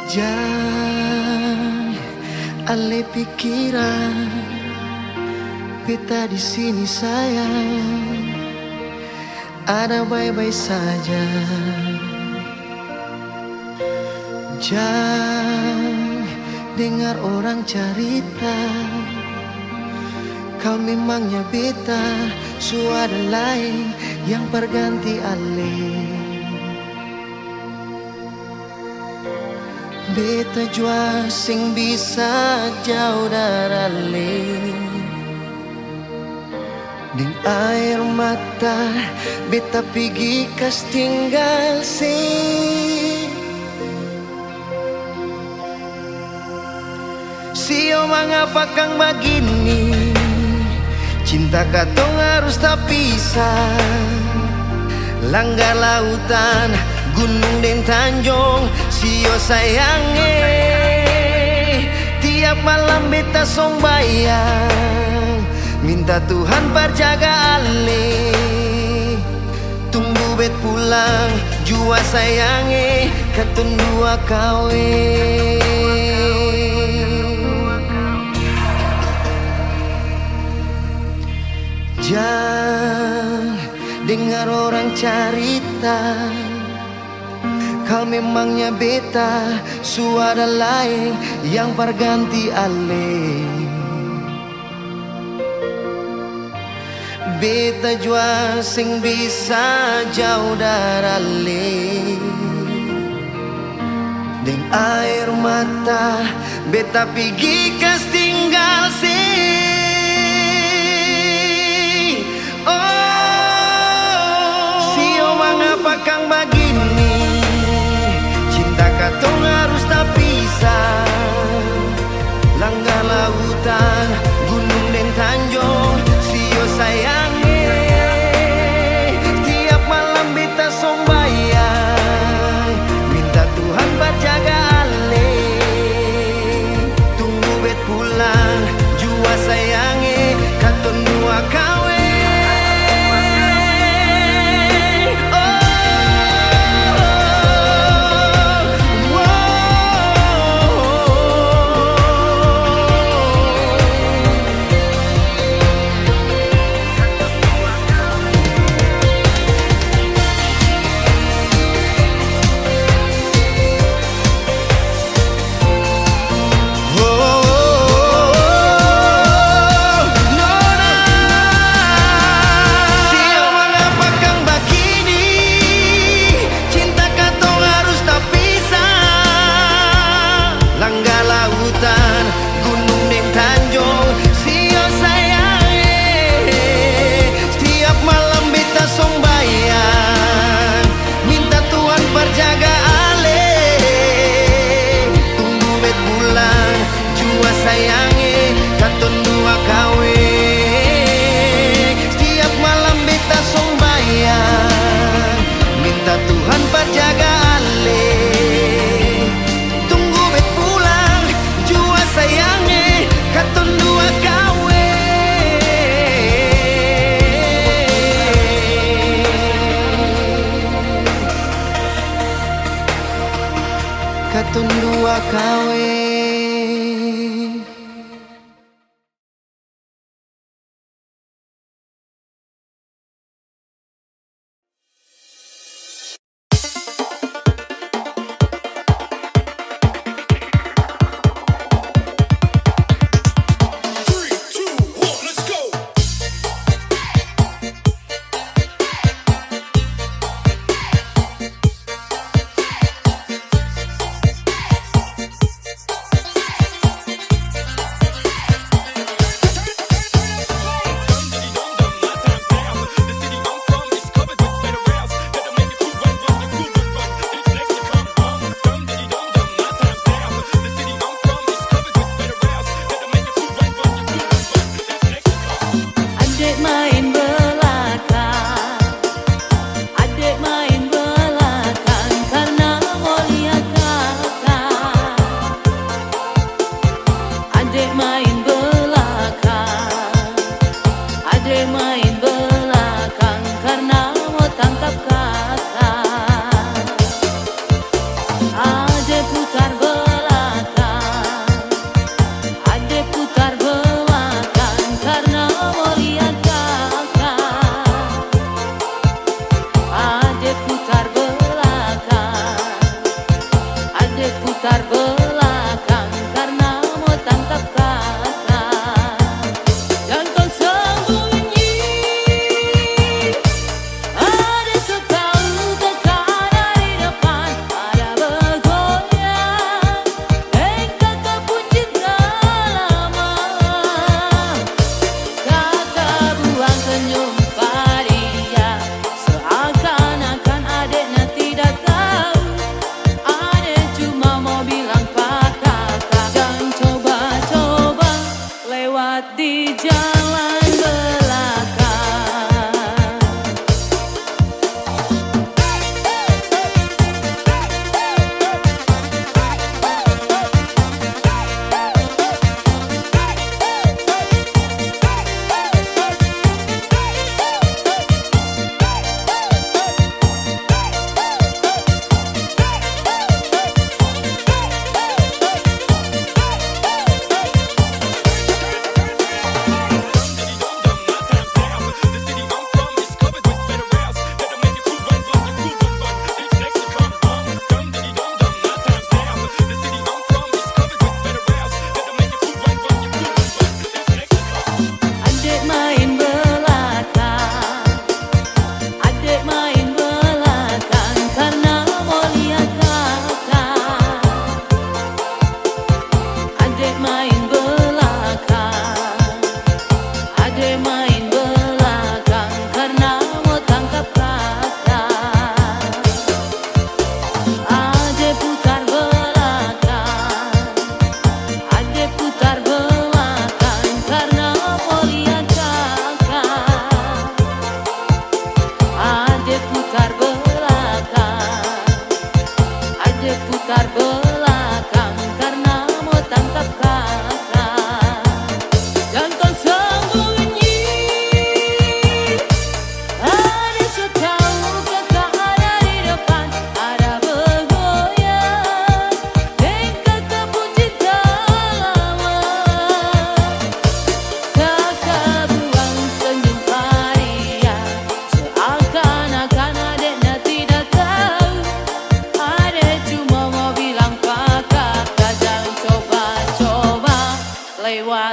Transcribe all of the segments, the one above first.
Jangan alih pikiran, beta di sini sayang, ada baik-baik saja. Jangan dengar orang cerita, kau memangnya beta, suara lain yang berganti alih. Beta jua sing bisa jauh dari ding air mata, beta pergi kas tinggal Sio mengapa kang begini, cinta katong harus tak pisah. Langgar lautan, gunung dan tanjung, sio sayange. Tiap malam beta sombayang, minta Tuhan berjaga ale. Tunggu bet pulang, jua sayange, katun dua kawin. Jangan dengar orang cerita, kau memangnya beta, suara lain yang berganti ale. Beta jua sing bisa jauh dari deng air mata, beta pergi kas tinggal Mengapa kang begini, cinta katong harus tak pisah. Langgar lautan, gunung dan tanjung, sio sayange. Tiap malam beta sombayang, minta Tuhan berjaga ale. Tunggu bet pulang, jua sayange, katong dua kawin. Katun dua kawin.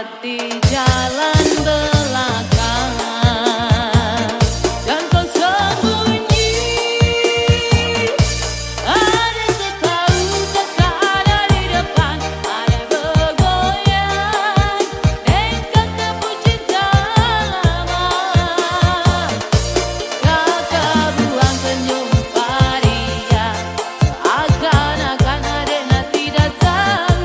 lewati jalan belakang dan kau sembunyi. Ada setahu kakak ada di depan, ada bergoyang engkau kebun cinta lama. Kakak buang senyum paria, seakan-akan adanya tidak tahu.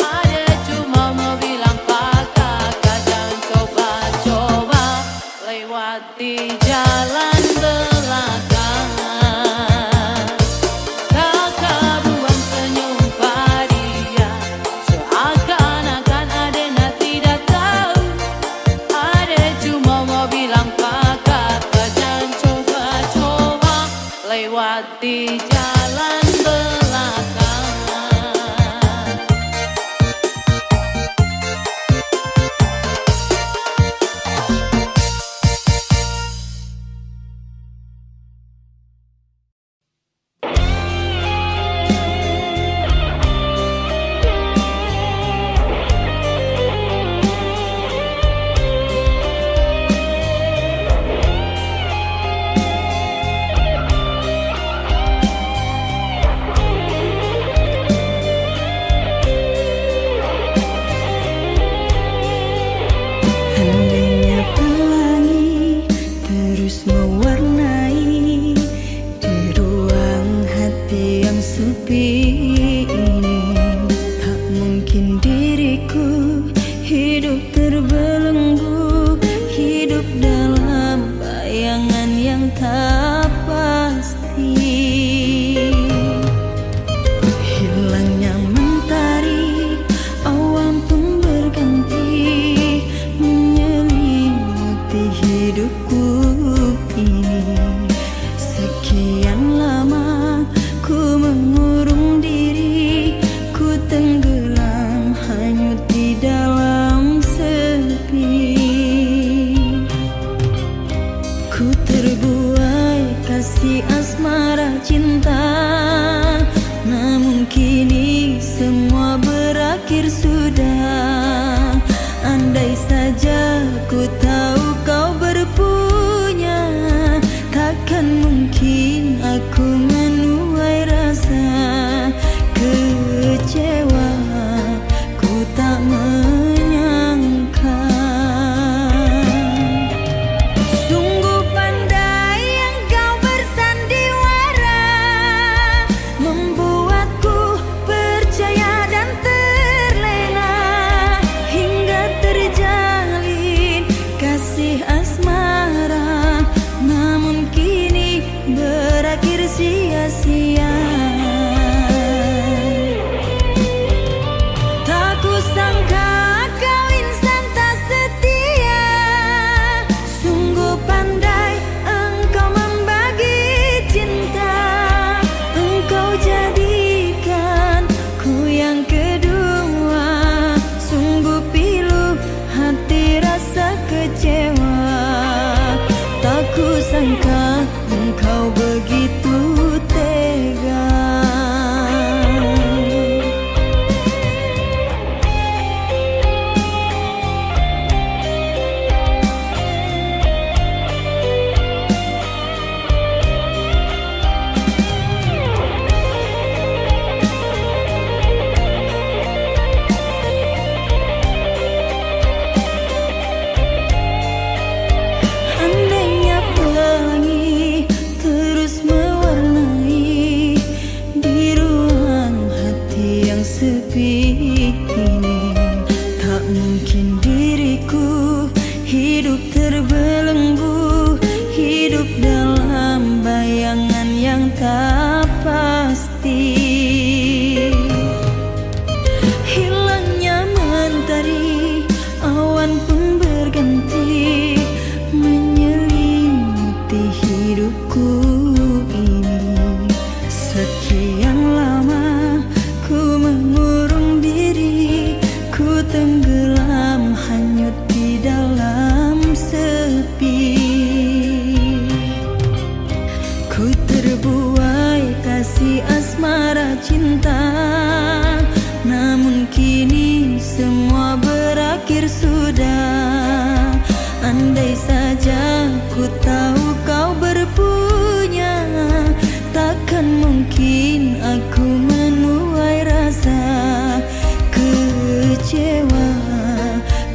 Ada cuma mau bilang pak kakak jangan coba-coba lewati jalan belakang. Kakak buang senyum paria, seakan-akan adanya tidak tahu. Ada cuma mau bilang pak kakak jangan coba-coba lewati jalan belakang. Andainya pelangi terus mewarnai di ruang hati yang sepi ini, tak mungkin diriku hidup terbelenggu, hidup dalam bayangan yang tak pasti. Hilangnya mentari, awan pun berganti menyelimuti hidupku ini. Sekian lama ku mengurung diri, ku tenggelam hanyut di dalam sepi. Ku terbuai kasih asmara cinta, namun kini semua berakhir sudah. Andai saja ku tahu kau berpunya, takkan mungkin aku menuai rasa kecewa. Ku tak menyangka, sungguh pandai engkau bersandiwara, membuatku percaya dan terlena hingga terjalin kasih asmara, namun kini berakhir sia-sia. Tak kusangka kau insan tak setia, sungguh pandai engkau membagi cinta. Engkau jadikan ku yang kedua, sungguh pilu hati rasa kecewa. Tak kusangka engkau begitu tega. Andainya pelangi terus mewarnai di ruang hati yang sepi ini, tak mungkin diriku hidup terbelenggu, hidup dalam bayangan yang tak pasti. Hilangnya mentari, awan pun berganti menyelimuti hidupku ini. Sekian lama ku mengurung diri, ku tahu kau berpunya, takkan mungkin aku menuai rasa kecewa.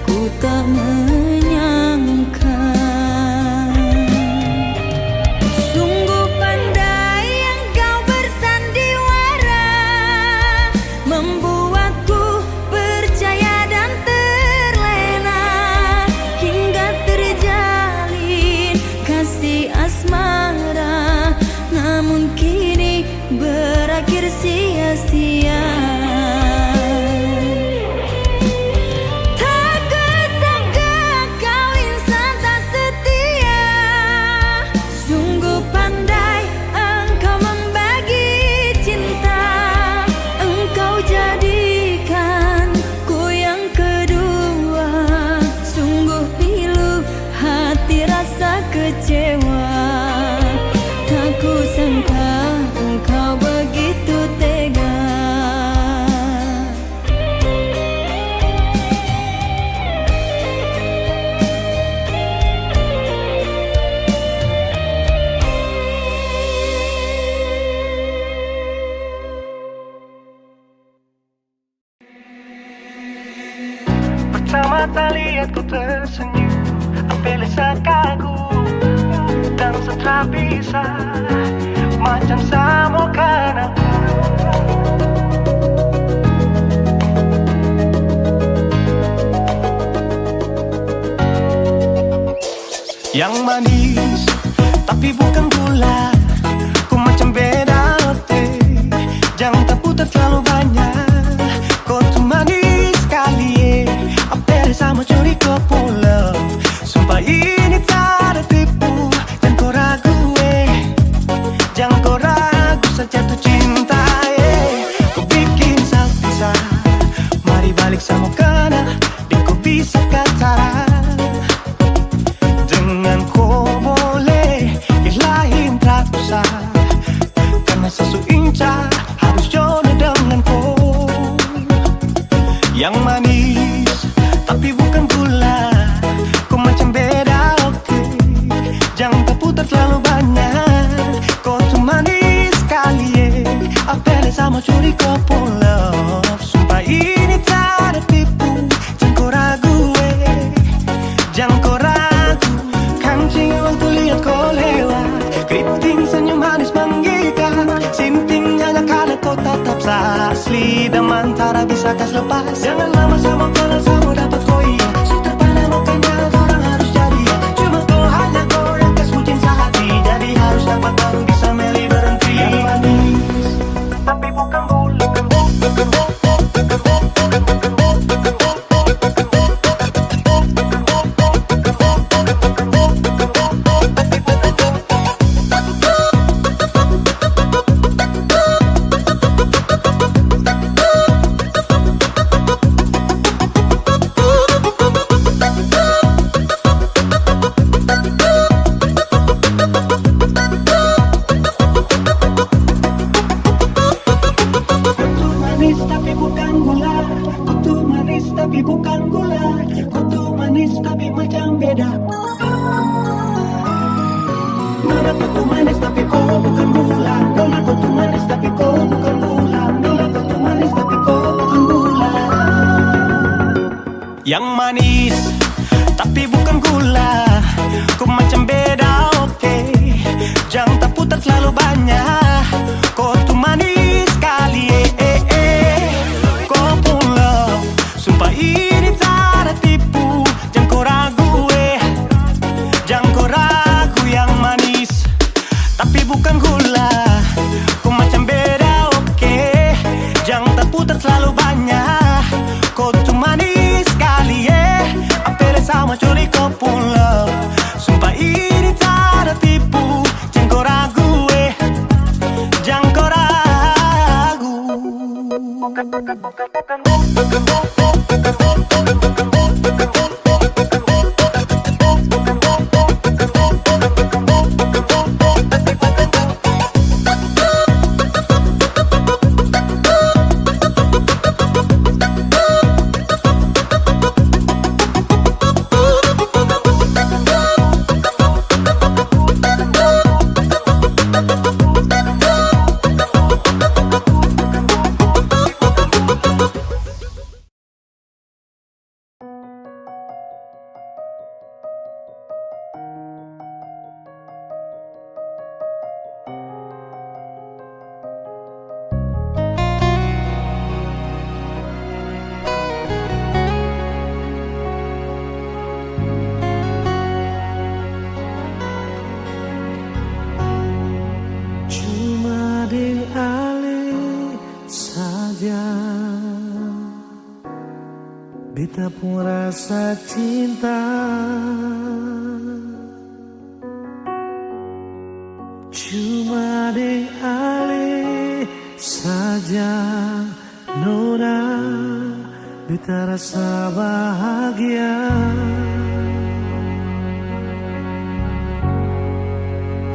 Ku tak menyangka, sungguh pandai engkau bersandiwara, membuatku percaya dan terlena, hingga terjalin kasih asmara. Namun kini berakhir sia-sia. Kecewa, tak kusangka engkau begitu tega. Pertama kali aku tersenyum, ambil sakaku dan setelah bisa macam samokan aku. Yang manis tapi bukan gula, ku macam beda hati. Jangan tak putar terlalu banyak, kau tuh manis sekali. Apa sama curi kau pulang, sumpah ini tak ada tipu. Jangan kau ragu, jangan kau ragu saja tuh cinta. Kau bikin salsa, mari balik sama kana, dan kau bisa kata dengan kau boleh ilahin tak usah, karena sesu inca harus jodoh dengan kau. Yang manis tapi bukan gula, kau macam beda oke. Jangan kau putar terlalu banyak, kau tuh manis sekali. Apa sama curi kau pulang, sumpah ini tak ada tipu. Jangan kau ragu, jangan kau ragu. Kancing waktu lihat kau lewat, keriting senyum manis menggigit, sintingnya karena kau tatap asli dan mantara bisa kas lepas. Jangan lama sama kalau sama dapat kau iya, sudah pandai makanya orang harus jadi ya. Cuma kau hanya kau yang kas bucin sehati, jadi harus dapat baru bisa meli berhenti. Yang manis tapi bukan gula, tapi bukan gula, kau tuh manis tapi macam beda. Nona kau tuh manis tapi kau bukan gula, Nona kau tuh manis tapi kau bukan gula, Nona kau tuh manis tapi kau bukan gula. Yang manis tapi bukan gula, kau macam beda oke. Jangan tak putar terlalu banyak, kau tuh manis sekali. Kau pulang, sumpah ini tak ada tipu. Jangan kau ragu, jangan kau ragu. Yang manis tapi bukan gula, kau macam beda oke. Jangan tak putar terlalu banyak, kau tuh manis sekali. Apel sama curi kau pulang, sumpah ini tak ada tipu. Jangan kau ragu, jangan kau ragu. beta pun rasa cinta. Cuma deng ale saja nona, beta rasa bahagia.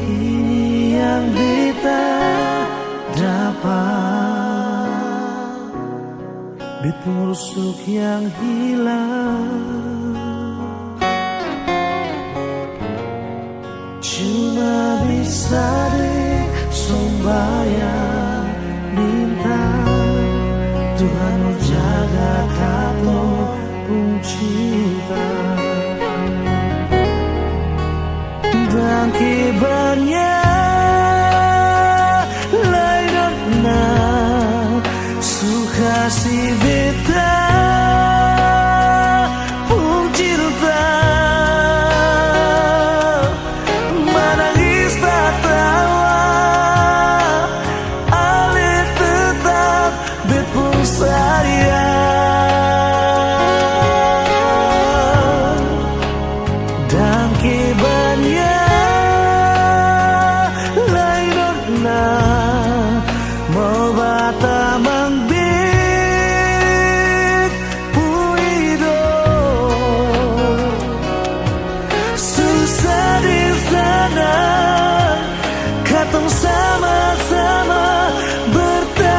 Ini yang beta dapat, beta rusuk yang hilang. Cuma bisa deh sembahyang minta Tuhan mau jaga kamu pun cinta. Dan kibarnya lain na suka si beta pun cinta. Menangis tak tawa ale tetap bet pun sayang. Dan kibarnya mau bata mangbit puido susah di sana katong sama-sama bertahan.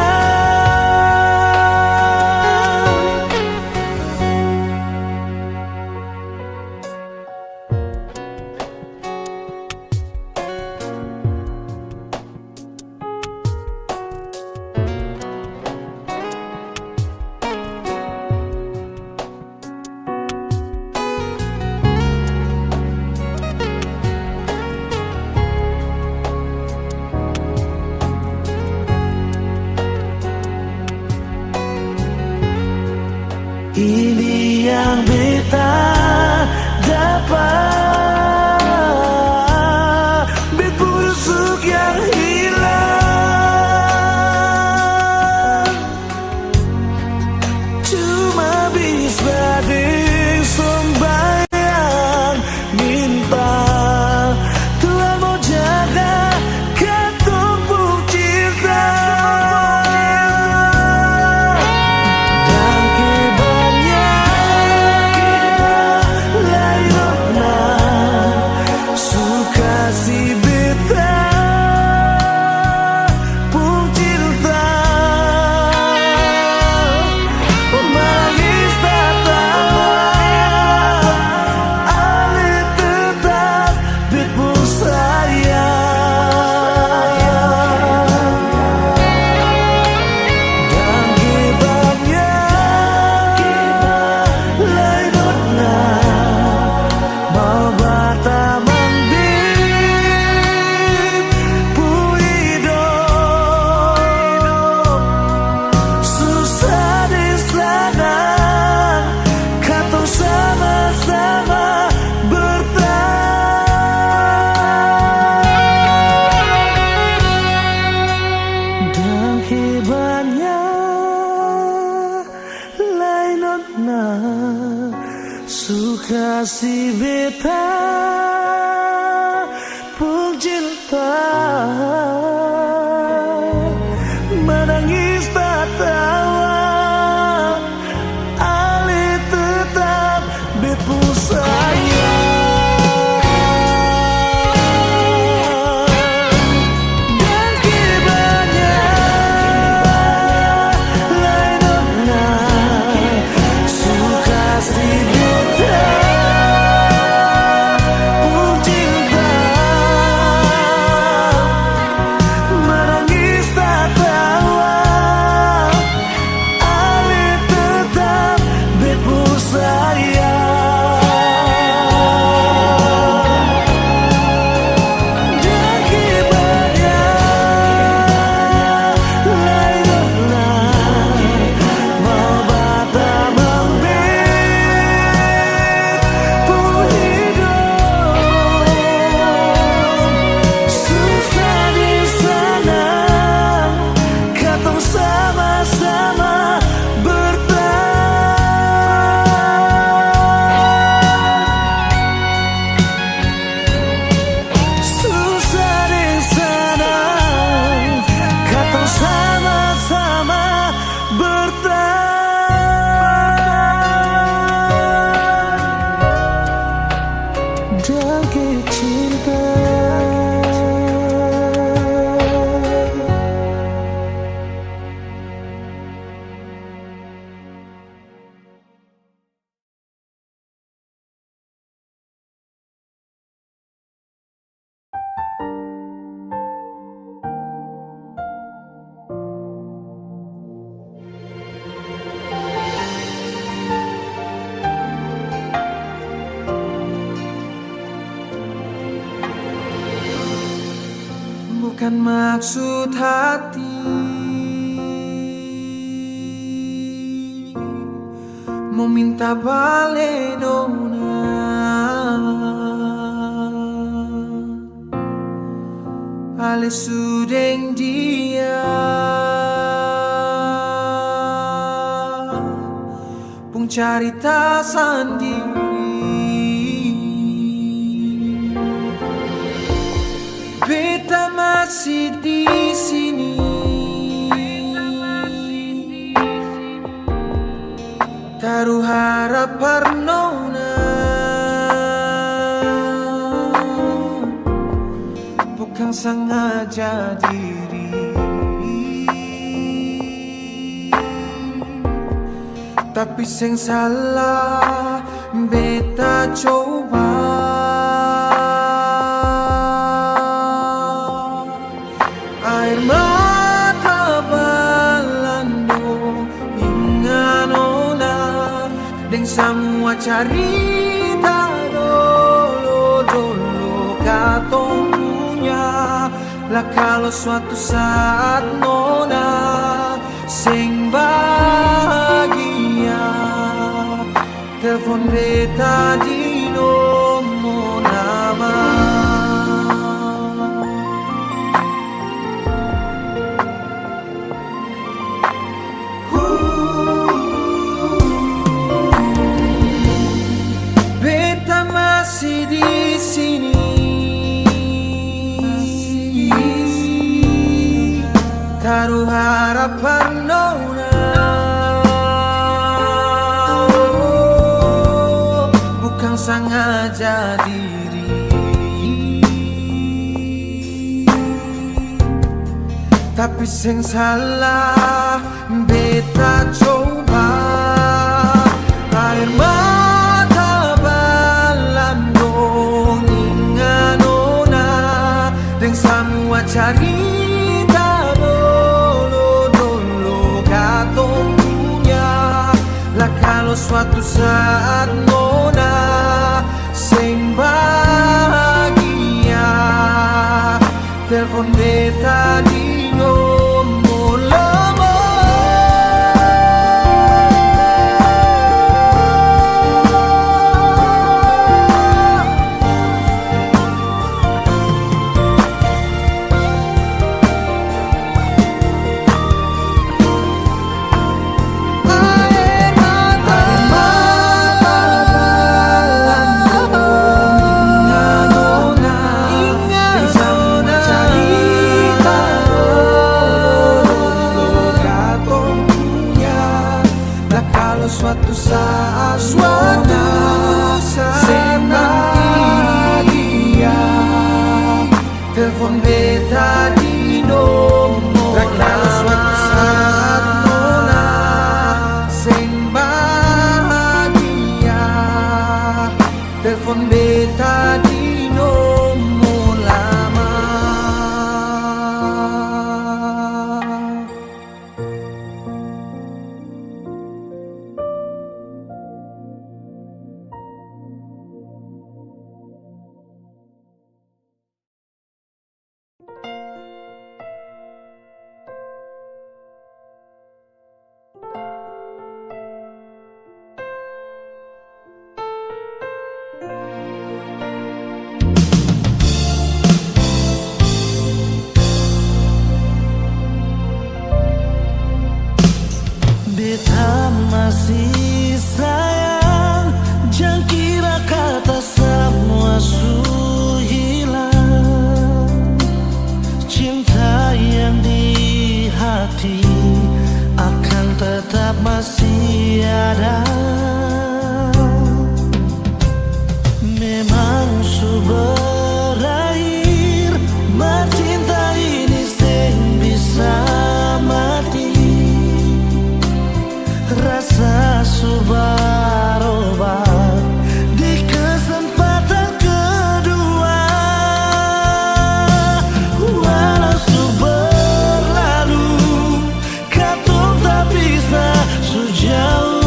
Ini yang beta dapat, bet busuk yang hilang. Cuma bisa disembahyang minta Tuhan mau jaga katong pun cinta. Suka si beta pun cinta. Menangis tak tawa ale tetap bet pun sayang. Dan kibarnya lain na suka si beta. akan maksud hati, meminta balik nona. Ale sudeng dia pun carita sendiri. Beta masih di sini, taruh harapan nona, bukan sengaja diri, tapi sing salah beta coba. Air mata balando hingga nona, deng semua cerita dolo katong punya. Lah kalau suatu saat nona sing bahagia, telepon beta di nomor nama. Beta masih di sini, taruh harapan nona, bukan sengaja diri, tapi sing salah beta coba. Air mata balandong hingga nona, deng semua cerita dolo katong punya. Lah kalau suatu saat nona sing bahagia, telepon beta di nomor lama. Suatu saat sing bahagia, telepon beta di nomor lama. Suatu saat nona sing bahagia, telepon beta di nomor lama. Beta masih sayang, jangan kira kata semua su hilang. Cinta yang di hati akan tetap masih ada. Memang su berakhir, bercinta ini sing bisa mati. Rasa subarobat di kesempatan kedua. Walau su berlalu, katong tak bisa sejauh.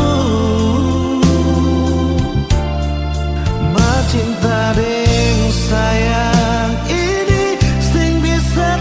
Cinta deng sayang ini sing bisa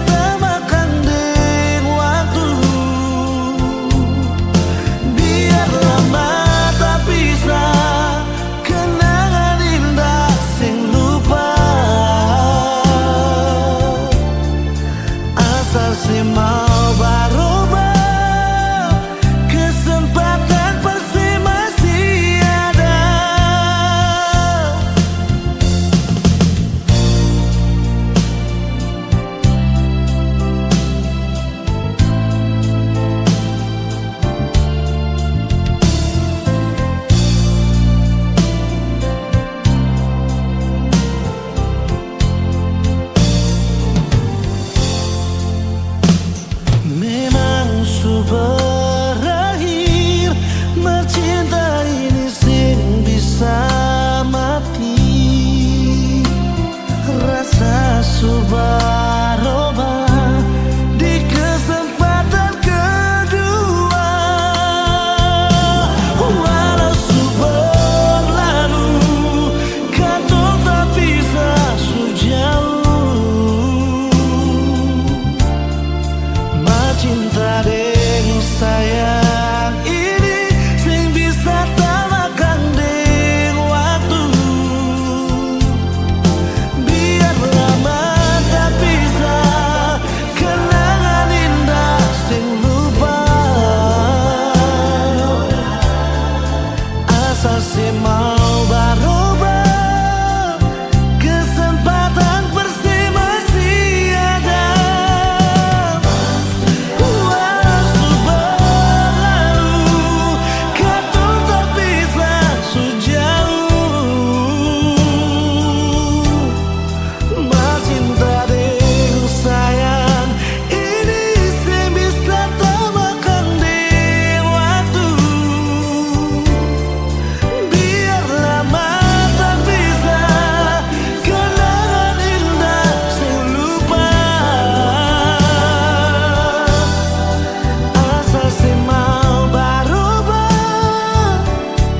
su berlalu, katong tak bisa sejauh. Macinta deng sayang ini sing bisa tamakan deng waktu. Biar lama tak bisa kenangan indah sing lupa. Asal si mau berubah, kesempatan pasti masih ada. Waktu berlalu, katong tak bisa sejauh. Macinta deng sayang ini sing bisa tamakan deng waktu. Biar lama tak bisa kenangan indah sing lupa. Asal si mau berubah,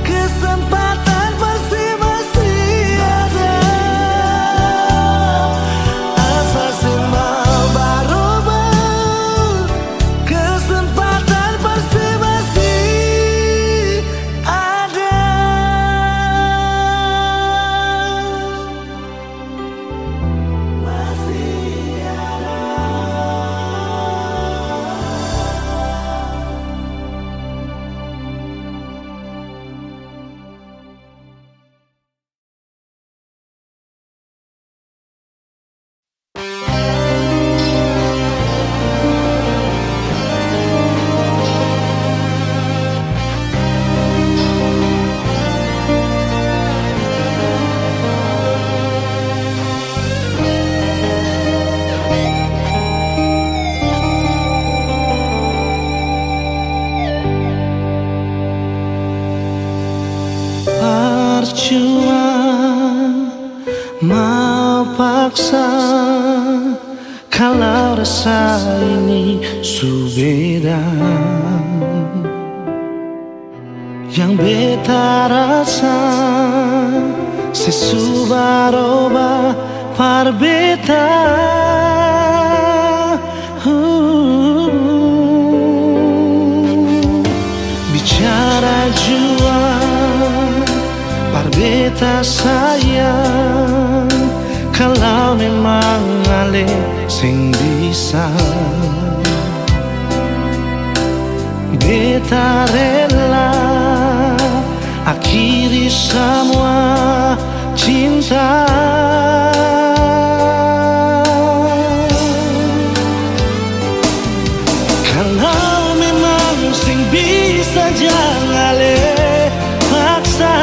kesempatan pasti masih ada. Asal si mau berubah, kesempatan pasti masih ada. Masih ada. Percuma mau paksa kalau rasa ini subeda. Yang beta rasa sesubaroba parbeta. Bicara jua parbeta sayang, kalau memang ale sing bisa, beta rela akhiri semua cinta. Kalau memang sing bisa jangan ale paksa.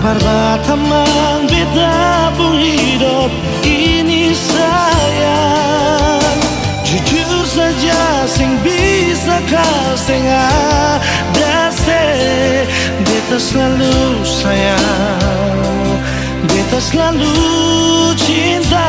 Parbatamang beta pun hidup ini sayang. Jujur saja sing bisa kau sing ada se. Beta selalu sayang, beta selalu cinta.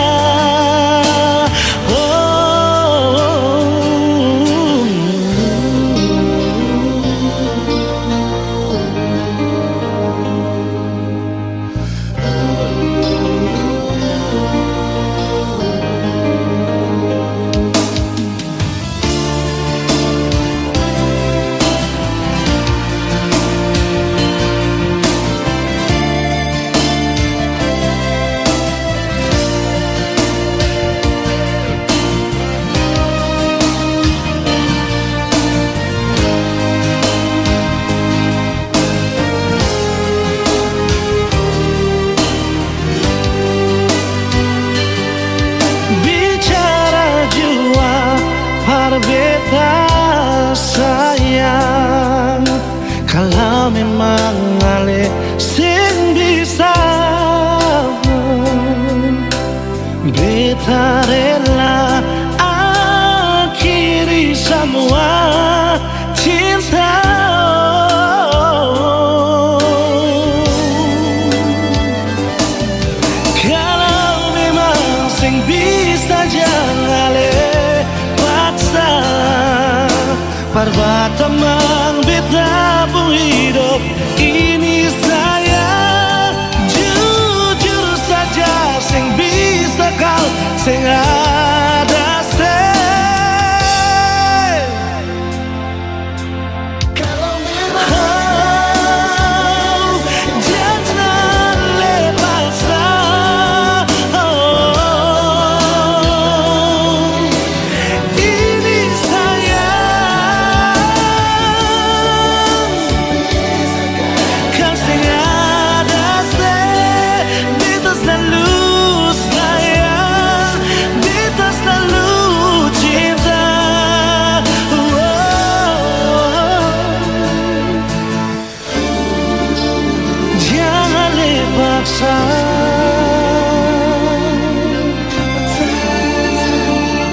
paksa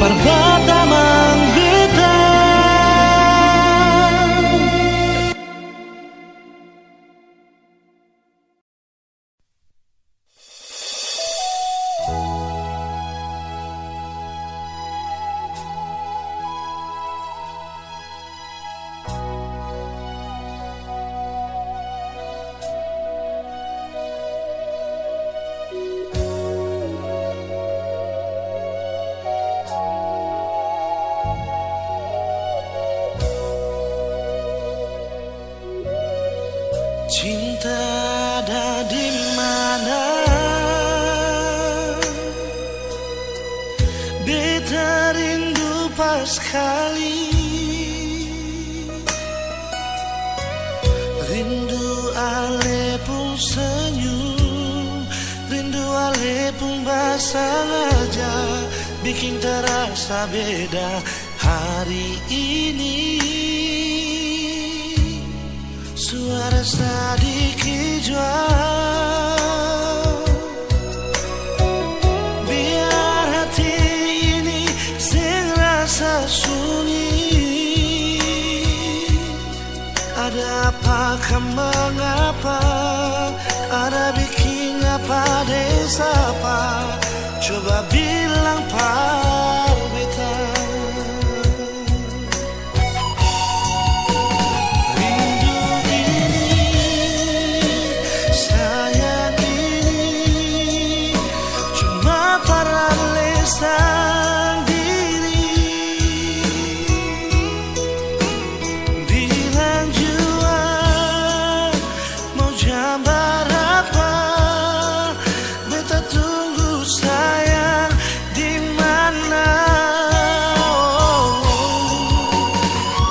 perbatamang beta. Cinta ada di mana? Beta rindu pas kali, rindu ale pun senyum, rindu ale pun basah aja, bikin terasa beda hari ini. Suara sedikit jual, biar hati ini sing rasa sunyi. Ada apakah mengapa, ada bikin apa desapa, coba bilang par beta. Bilang jua mau jam berapa, beta tunggu sayang di mana.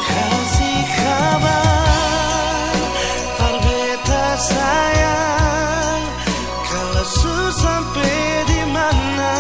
Kasih kabar par beta sayang, kalau su sampai di mana.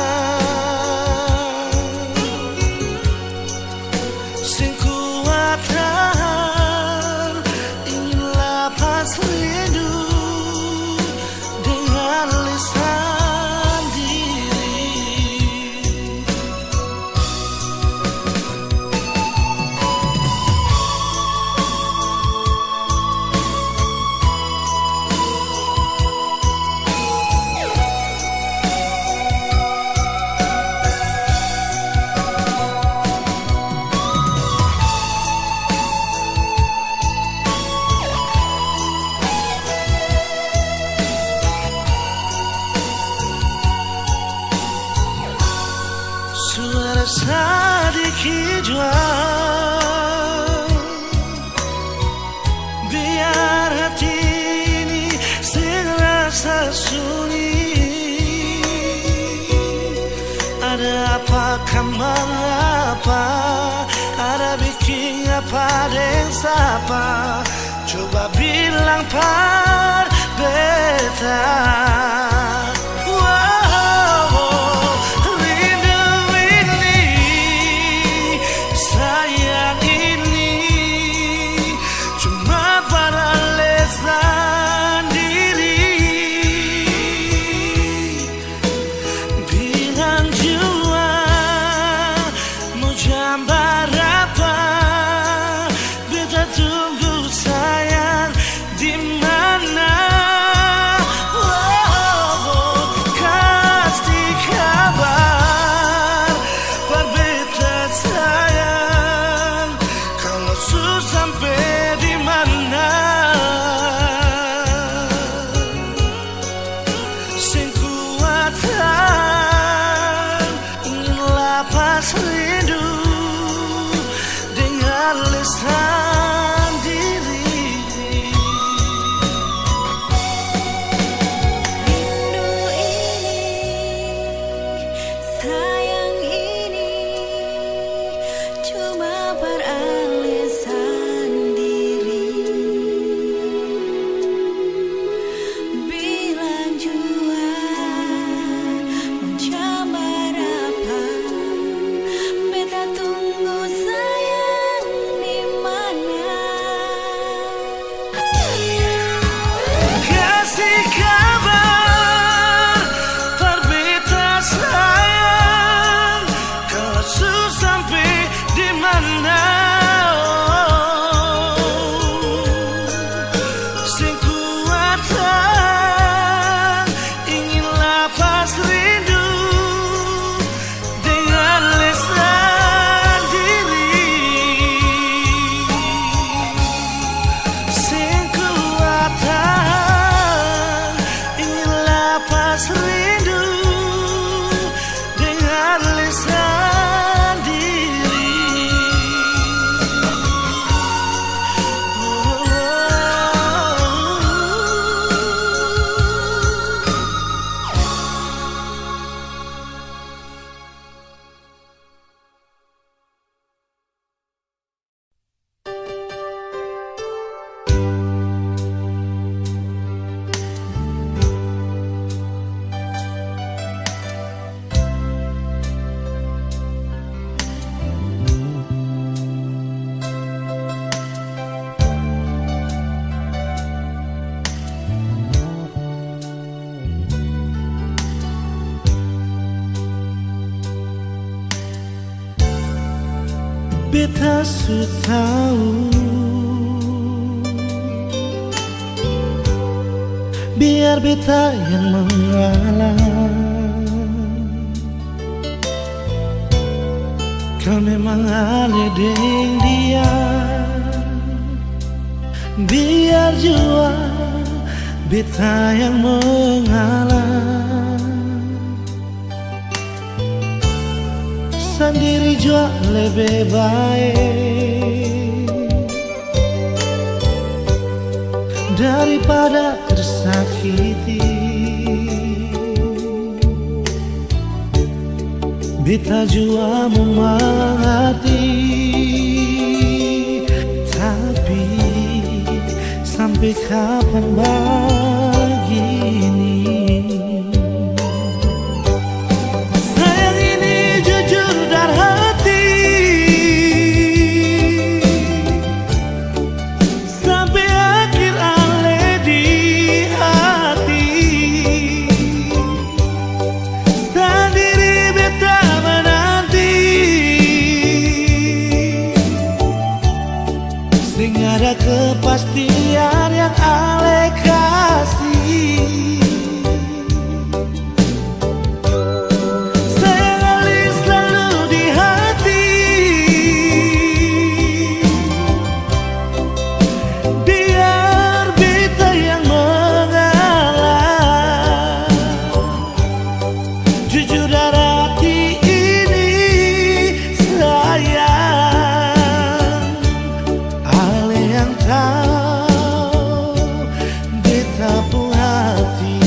Suara sedikit jual, biar hati ini sing rasa sunyi. Ada apakah mengapa, ada bikin apa dan siapa, coba bilang par beta. Tunggu sayang di mana. beta su tahu biar beta yang mengalah. Kau memang ale deng dia, biar jua beta yang mengalah. Sendiri jua lebih baik daripada tersakiti. Beta jua mengerti, tapi sampai kapan begini? Sayang ini jujur dari hati, sampai akhir ale di hati. Sendiri beta menanti, sing ada kepastian yang ale kasih. Sayang ale selalu di hati, biar beta yang mengalah. Jujur dari hati ini sayang, ale yang tahu beta pun hati.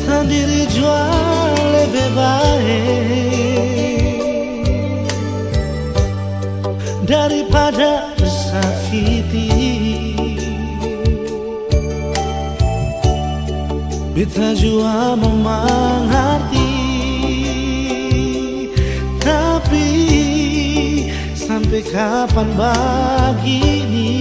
Sendiri jua lebih baik daripada tersakiti. Beta jua mengerti, tapi sampai kapan begini?